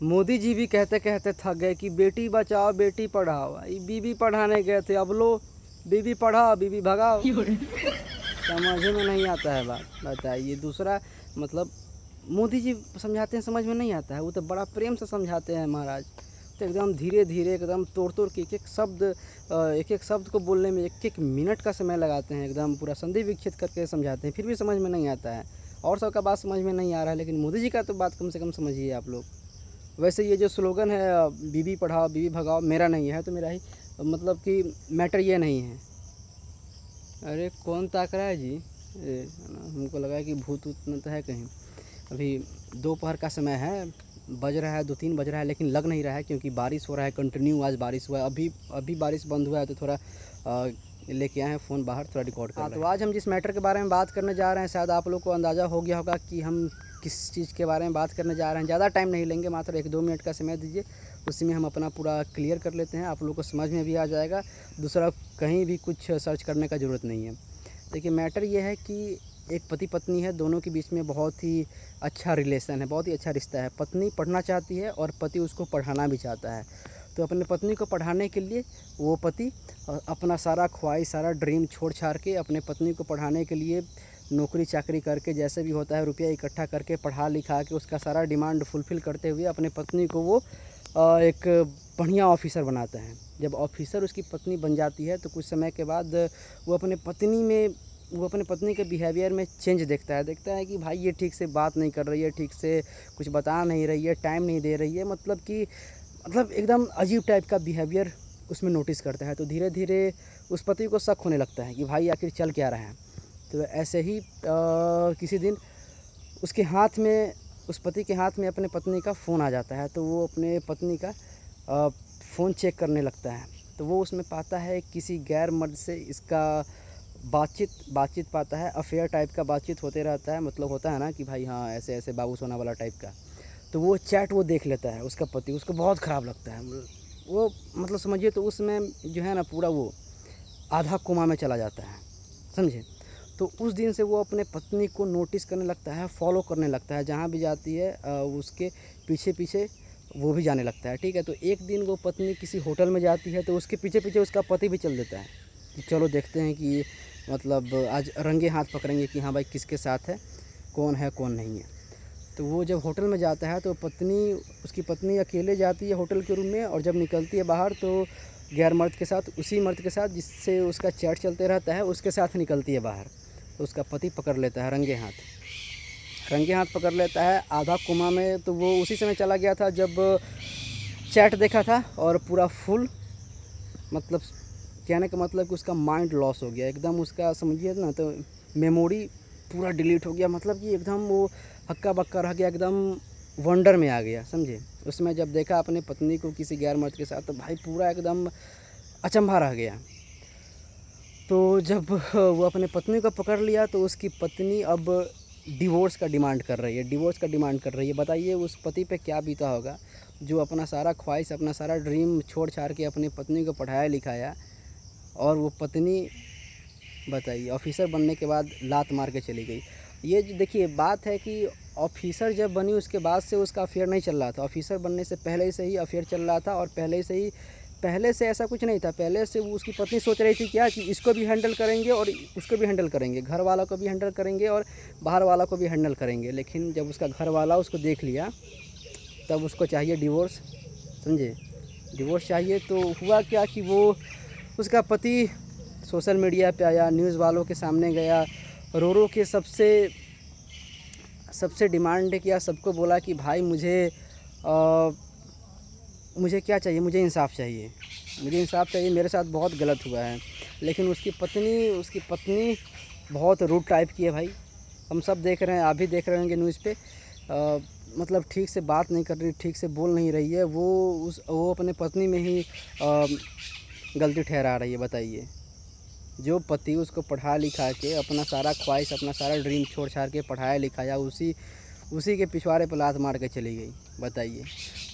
मोदी जी भी कहते कहते थक गए कि बेटी बचाओ बेटी पढ़ाओ। ये बीबी पढ़ाने गए थे, अब लो बीबी पढ़ाओ बीबी भगाओ। समझ में नहीं आता है बात, बताइए। दूसरा मतलब मोदी जी समझाते हैं, समझ में नहीं आता है। वो तो बड़ा प्रेम से समझाते हैं महाराज, तो एकदम धीरे धीरे एकदम तोड़ तोड़ के एक एक शब्द को बोलने में एक एक मिनट का समय लगाते हैं। एकदम पूरा संधि विच्छेद करके समझाते हैं, फिर भी समझ में नहीं आता है। और सबका बात समझ में नहीं आ रहा है, लेकिन मोदी जी का तो बात कम से कम समझिए आप लोग। वैसे ये जो स्लोगन है बीबी पढ़ाओ बीबी भगाओ, मेरा नहीं है, तो मेरा ही मतलब कि मैटर ये नहीं है। अरे कौन ताक रहा है जी? हमको लगा कि भूत ऊत न तो है कहीं। अभी दोपहर का समय है, बज रहा है 2-3 बज रहा है, लेकिन लग नहीं रहा है क्योंकि बारिश हो रहा है कंटिन्यू। आज बारिश हुआ है, अभी बारिश बंद हुआ है, तो थोड़ा लेके आए हैं फ़ोन बाहर, थोड़ा रिकॉर्ड कर रहे हैं। तो आज हम जिस मैटर के बारे में बात करने जा रहे हैं, शायद आप लोग को अंदाज़ा हो गया होगा कि हम किस चीज़ के बारे में बात करने जा रहे हैं। ज़्यादा टाइम नहीं लेंगे, मात्र 1-2 मिनट का समय दीजिए, उसी में हम अपना पूरा क्लियर कर लेते हैं। आप लोग को समझ में भी आ जाएगा, दूसरा कहीं भी कुछ सर्च करने का ज़रूरत नहीं है। देखिए मैटर ये है कि एक पति पत्नी है, दोनों के बीच में बहुत ही अच्छा रिलेशन है, बहुत ही अच्छा रिश्ता है। पत्नी पढ़ना चाहती है और पति उसको पढ़ाना भी चाहता है। तो अपने पत्नी को पढ़ाने के लिए वो पति अपना सारा ख्वाहिश, सारा ड्रीम छोड़ छाड़ के अपने पत्नी को पढ़ाने के लिए नौकरी चाकरी करके, जैसे भी होता है रुपया इकट्ठा करके, पढ़ा लिखा के उसका सारा डिमांड फुलफ़िल करते हुए अपने पत्नी को वो एक बढ़िया ऑफिसर बनाता है। जब ऑफिसर उसकी पत्नी बन जाती है तो कुछ समय के बाद वो अपने पत्नी के बिहेवियर में चेंज देखता है कि भाई ये ठीक से बात नहीं कर रही है, ठीक से कुछ बता नहीं रही है, टाइम नहीं दे रही है, मतलब एकदम अजीब टाइप का बिहेवियर उसमें नोटिस करता है। तो धीरे धीरे उस पति को शक होने लगता है कि भाई आखिर चल क्या रहा है। तो ऐसे ही किसी दिन उस पति के हाथ में अपने पत्नी का फ़ोन आ जाता है। तो वो अपने पत्नी का फ़ोन चेक करने लगता है। तो वो उसमें पाता है किसी गैर मर्द से इसका बातचीत पाता है। अफेयर टाइप का बातचीत होते रहता है, मतलब होता है ना कि भाई हाँ ऐसे ऐसे बाबू सोना वाला टाइप का। तो वो चैट वो देख लेता है उसका पति, उसको बहुत ख़राब लगता है। वो मतलब समझिए तो उसमें जो है ना पूरा वो आधा कोमा में चला जाता है, समझे। तो उस दिन से वो अपने पत्नी को नोटिस करने लगता है, फॉलो करने लगता है, जहाँ भी जाती है उसके पीछे पीछे वो भी जाने लगता है, ठीक है। तो एक दिन वो पत्नी किसी होटल में जाती है, तो उसके पीछे पीछे उसका पति भी चल देता है कि चलो देखते हैं कि मतलब आज रंगे हाथ पकड़ेंगे कि हाँ भाई किसके साथ है कौन नहीं है। तो वो जब होटल में जाता है तो उसकी पत्नी अकेले जाती है होटल के रूम में, और जब निकलती है बाहर तो गैर मर्द के साथ, उसी मर्द के साथ जिससे उसका चैट चलते रहता है, उसके साथ निकलती है बाहर। तो उसका पति पकड़ लेता है रंगे हाथ पकड़ लेता है आधा कोमा में। तो वो उसी समय चला गया था जब चैट देखा था, और पूरा फुल मतलब कहने का मतलब कि उसका माइंड लॉस हो गया एकदम, उसका समझिए ना तो मेमोरी पूरा डिलीट हो गया, मतलब कि एकदम वो हक्का बक्का रह गया, एकदम वंडर में आ गया, समझे। उसमें जब देखा अपने पत्नी को किसी गैर मर्द के साथ, तो भाई पूरा एकदम अचंभा रह गया। तो जब वो अपने पत्नी को पकड़ लिया तो उसकी पत्नी अब डिवोर्स का डिमांड कर रही है। बताइए उस पति पे क्या बीता होगा, जो अपना सारा ख्वाहिश, अपना सारा ड्रीम छोड़ छाड़ के अपनी पत्नी को पढ़ाया लिखाया, और वो पत्नी बताइए ऑफिसर बनने के बाद लात मार के चली गई। ये जो देखिए बात है कि ऑफिसर जब बनी उसके बाद से उसका अफेयर नहीं चल रहा था, ऑफिसर बनने से पहले से ही अफेयर चल रहा था। और पहले से ऐसा कुछ नहीं था, पहले से वो उसकी पत्नी सोच रही थी क्या कि इसको भी हैंडल करेंगे और उसको भी हैंडल करेंगे, घर वाला को भी हैंडल करेंगे और बाहर वाला को भी हैंडल करेंगे। लेकिन जब उसका घर वाला उसको देख लिया तब उसको चाहिए डिवोर्स, समझे, डिवोर्स चाहिए। तो हुआ क्या कि वो उसका पति सोशल मीडिया पे आया, न्यूज़ वालों के सामने गया, रो रो के सबसे डिमांड किया, सबको बोला कि भाई मुझे क्या चाहिए, मुझे इंसाफ़ चाहिए, मेरे साथ बहुत गलत हुआ है। लेकिन उसकी पत्नी बहुत रूड टाइप की है भाई, हम सब देख रहे हैं, आप भी देख रहे होंगे न्यूज़ पे। मतलब ठीक से बात नहीं कर रही, ठीक से बोल नहीं रही है, वो अपने पत्नी में ही गलती ठहरा रही है। बताइए, जो पति उसको पढ़ा लिखा के अपना सारा ख्वाहिश, अपना सारा ड्रीम छोड़ छाड़ के पढ़ाया लिखाया, उसी के पिछवाड़े पर लात मार के चली गई, बताइए।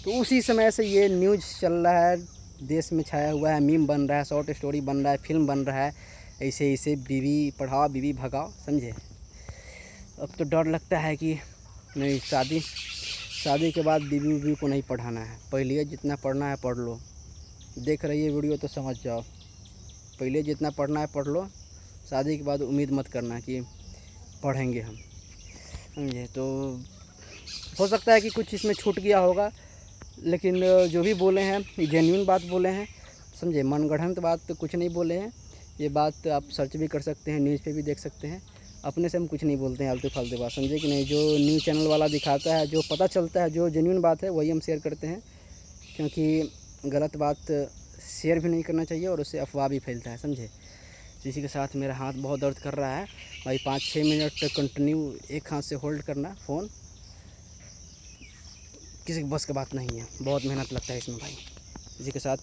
तो उसी समय से ये न्यूज़ चल रहा है, देश में छाया हुआ है, मीम बन रहा है, शॉर्ट स्टोरी बन रहा है, फिल्म बन रहा है, ऐसे बीवी पढ़ाओ बीवी भगाओ, समझे। अब तो डर लगता है कि नहीं, शादी के बाद बीवी उवी को नहीं पढ़ाना है, पहले जितना पढ़ना है पढ़ लो। देख रही है वीडियो तो समझ जाओ, पहले जितना पढ़ना है पढ़ लो, शादी के बाद उम्मीद मत करना कि पढ़ेंगे हम, समझे। तो हो सकता है कि कुछ इसमें छूट गया होगा, लेकिन जो भी बोले हैं जेन्युइन बात बोले हैं, समझे। मनगढ़ंत बात तो कुछ नहीं बोले हैं, ये बात आप सर्च भी कर सकते हैं, न्यूज़ पे भी देख सकते हैं। अपने से हम कुछ नहीं बोलते हैं आलतू फालतू बात, समझे कि नहीं। जो न्यूज़ चैनल वाला दिखाता है, जो पता चलता है, जो जेन्युइन बात है वही हम शेयर करते हैं, क्योंकि गलत बात शेयर भी नहीं करना चाहिए और उससे अफवाह भी फैलता है, समझे। इसी के साथ मेरा हाथ बहुत दर्द कर रहा है भाई। 5-6 मिनट कंटिन्यू एक हाथ से होल्ड करना फ़ोन किसी के बस की बात नहीं है, बहुत मेहनत लगता है इसमें भाई। इसी के साथ